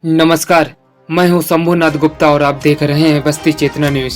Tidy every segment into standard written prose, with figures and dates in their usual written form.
नमस्कार, मैं हूं शंभुनाथ गुप्ता और आप देख रहे हैं बस्ती चेतना न्यूज।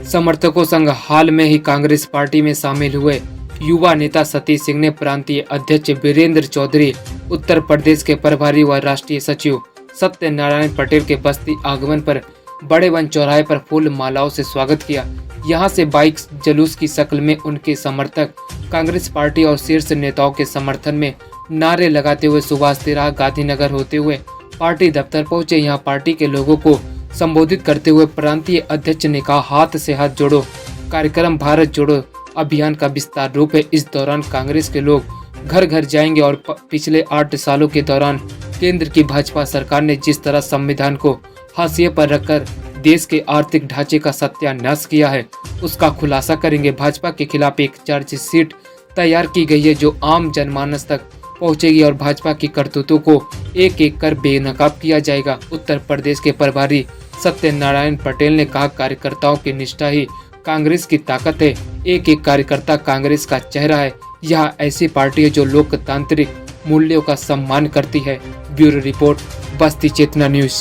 समर्थकों संग हाल में ही कांग्रेस पार्टी में शामिल हुए युवा नेता सतीश सिंह ने प्रांतीय अध्यक्ष वीरेंद्र चौधरी, उत्तर प्रदेश के प्रभारी व राष्ट्रीय सचिव सत्यनारायण पटेल के बस्ती आगमन पर बड़े वन चौराहे पर फूल मालाओं से स्वागत किया। यहां से बाइक जुलूस की शक्ल में उनके समर्थक कांग्रेस पार्टी और शीर्ष नेताओं के समर्थन में नारे लगाते हुए सुभाष तिराहा गांधीनगर होते हुए पार्टी दफ्तर पहुंचे। यहां पार्टी के लोगों को संबोधित करते हुए प्रांतीय अध्यक्ष ने कहा, हाथ से हाथ जोड़ो कार्यक्रम भारत जोड़ो अभियान का विस्तार रूप है। इस दौरान कांग्रेस के लोग घर घर जाएंगे और पिछले 8 सालों के दौरान केंद्र की भाजपा सरकार ने जिस तरह संविधान को हाशिए पर रखकर देश के आर्थिक ढांचे का सत्यानाश किया है, उसका खुलासा करेंगे। भाजपा के खिलाफ एक चार्जशीट तैयार की गई है जो आम जनमानस तक पहुंचेगी और भाजपा की करतूतों को एक एक कर बेनकाब किया जाएगा। उत्तर प्रदेश के प्रभारी सत्यनारायण पटेल ने कहा, कार्यकर्ताओं की निष्ठा ही कांग्रेस की ताकत है। एक एक कार्यकर्ता कांग्रेस का चेहरा है। यह ऐसी पार्टी है जो लोकतांत्रिक मूल्यों का सम्मान करती है। ब्यूरो रिपोर्ट, बस्ती चेतना न्यूज।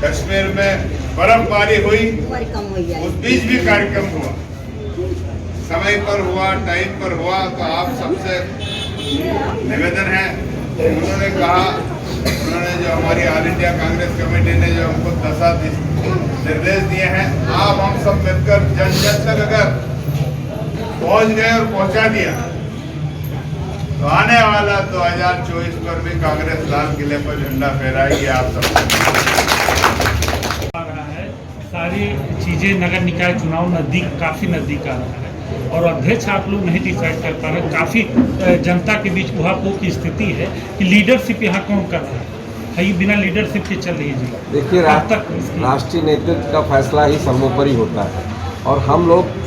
कश्मीर में बर्फबारी हुई, उस बीच भी कार्यक्रम हुआ, समय पर हुआ, टाइम पर हुआ। तो आप सबसे निवेदन है, उन्होंने कहा, उन्होंने जो हमारी ऑल इंडिया कांग्रेस कमेटी ने जो हमको दशा निर्देश दिए हैं, आप हम सब मिलकर जन जन तक अगर पहुंच गए और पहुंचा दिया तो आने वाला 2024 पर भी कांग्रेस लाल किले पर झंडा फहराएगी। आप सब सारी चीज़ें नगर निकाय चुनाव काफ़ी नज़दीक आ रहा है और अध्यक्ष आप लोग नहीं डिसाइड कर पा रहे। काफ़ी जनता के बीच उहापोह की स्थिति है कि लीडरशिप यहाँ कौन कर रहा है, ये बिना लीडरशिप के चल रही है। देखिए, राष्ट्रीय नेतृत्व का फैसला ही सर्वोपरि होता है और हम लोग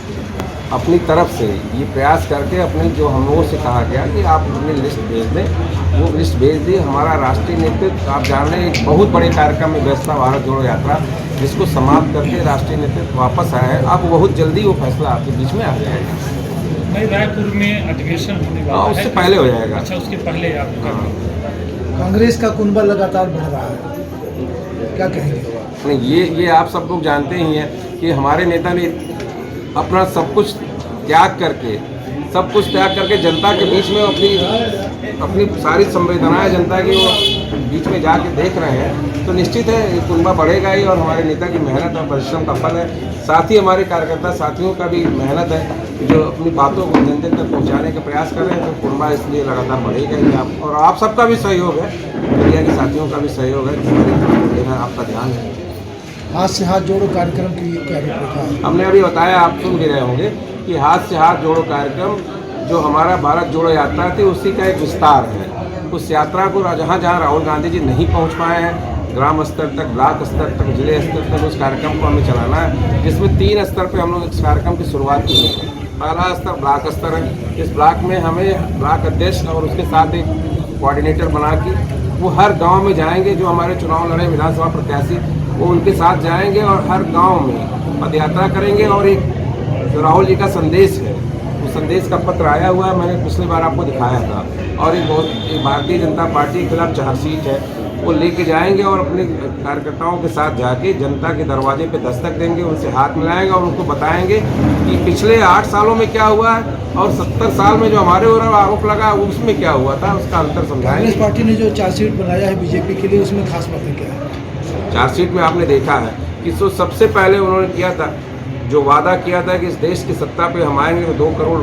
अपनी तरफ से ये प्रयास करके अपने जो हम लोगों से कहा गया कि आप अपनी लिस्ट भेज दें, वो लिस्ट भेज दी। हमारा राष्ट्रीय नेतृत्व आप जान रहे हैं एक बहुत बड़े कार्यक्रम में व्यस्त था, भारत जोड़ो यात्रा, जिसको समाप्त करके राष्ट्रीय नेतृत्व वापस आया है। अब बहुत जल्दी वो फैसला आपके बीच में आ जाएगा। नहीं, रायपुर में अधिवेशन होने वाला है, उससे पहले हो जाएगा। अच्छा, उसके पहले आप कांग्रेस का कुनबा लगातार बढ़ रहा है, क्या कहेंगे? नहीं, ये आप सब लोग जानते ही हैं कि हमारे नेता ने अपना सब कुछ त्याग करके जनता के बीच में अपनी सारी संवेदनाएं जनता की वो बीच में जाके देख रहे हैं। तो निश्चित है ये कुनबा बढ़ेगा ही और हमारे नेता की मेहनत और परिश्रम का फल है। साथ ही हमारे कार्यकर्ता साथियों का भी मेहनत है जो अपनी बातों को जन जन तक पहुँचाने का प्रयास कर रहे हैं। तो कुनबा इसलिए लगातार बढ़ेगा ही। और आप सबका भी सहयोग है, मीडिया के साथियों का भी सहयोग है, आपका ध्यान है। हाथ से हाथ जोड़ो कार्यक्रम की क्या रूपरेखा है? हमने अभी बताया, आप सुन भी रहे होंगे कि हाथ से हाथ जोड़ो कार्यक्रम जो हमारा भारत जोड़ो यात्रा थी उसी का एक विस्तार है। उस यात्रा को जहाँ जहाँ राहुल गांधी जी नहीं पहुँच पाए हैं, ग्राम स्तर तक, ब्लॉक स्तर तक, जिले स्तर तक उस कार्यक्रम को हमें चलाना है, जिसमें 3 स्तर पे हम लोग इस कार्यक्रम की शुरुआत की है। पहला स्तर ब्लॉक स्तर है। इस ब्लॉक में हमें ब्लॉक अध्यक्ष और उसके साथ एक कोऑर्डिनेटर बना के वो हर गाँव में जाएंगे। जो हमारे चुनाव लड़े विधानसभा प्रत्याशी वो उनके साथ जाएंगे और हर गांव में पदयात्रा करेंगे। और एक जो राहुल जी का संदेश है, उस संदेश का पत्र आया हुआ है, मैंने पिछली बार आपको दिखाया था। और एक भारतीय जनता पार्टी के खिलाफ चार्जशीट है, वो लेके जाएंगे और अपने कार्यकर्ताओं के साथ जाके जनता के दरवाजे पे दस्तक देंगे, उनसे हाथ मिलाएंगे और उनको बताएंगे कि पिछले 8 सालों में क्या हुआ है और 70 साल में जो हमारे ऊपर आरोप लगा उसमें क्या हुआ था, उसका अंतर समझाएंगे। कांग्रेस पार्टी ने जो चार्जशीट बनाया है बीजेपी के लिए, उसमें खास बातें क्या है? चार्जशीट में आपने देखा है कि सबसे पहले उन्होंने किया था, जो वादा किया था कि इस देश की सत्ता पे हम आएंगे तो 2 करोड़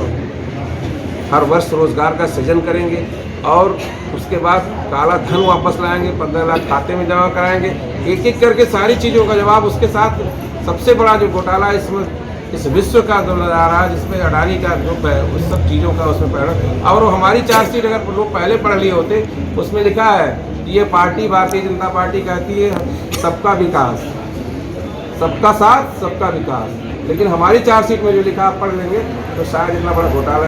हर वर्ष रोजगार का सृजन करेंगे और उसके बाद काला धन वापस लाएंगे, 15 लाख खाते में जमा कराएंगे। एक एक करके सारी चीज़ों का जवाब। उसके साथ सबसे बड़ा जो घोटाला इसमें इस विश्व का आ रहा है, जिसमें अडानी का ग्रुप है, उस सब चीज़ों का उसमें पढ़। और हमारी चार्जशीट अगर लोग पहले पढ़ लिए होते, उसमें लिखा है ये पार्टी भारतीय जनता पार्टी कहती है सबका विकास, सबका साथ, सबका विकास। लेकिन हमारी चार्जशीट में जो लिखा आप पढ़ लेंगे तो शायद इतना बड़ा घोटाला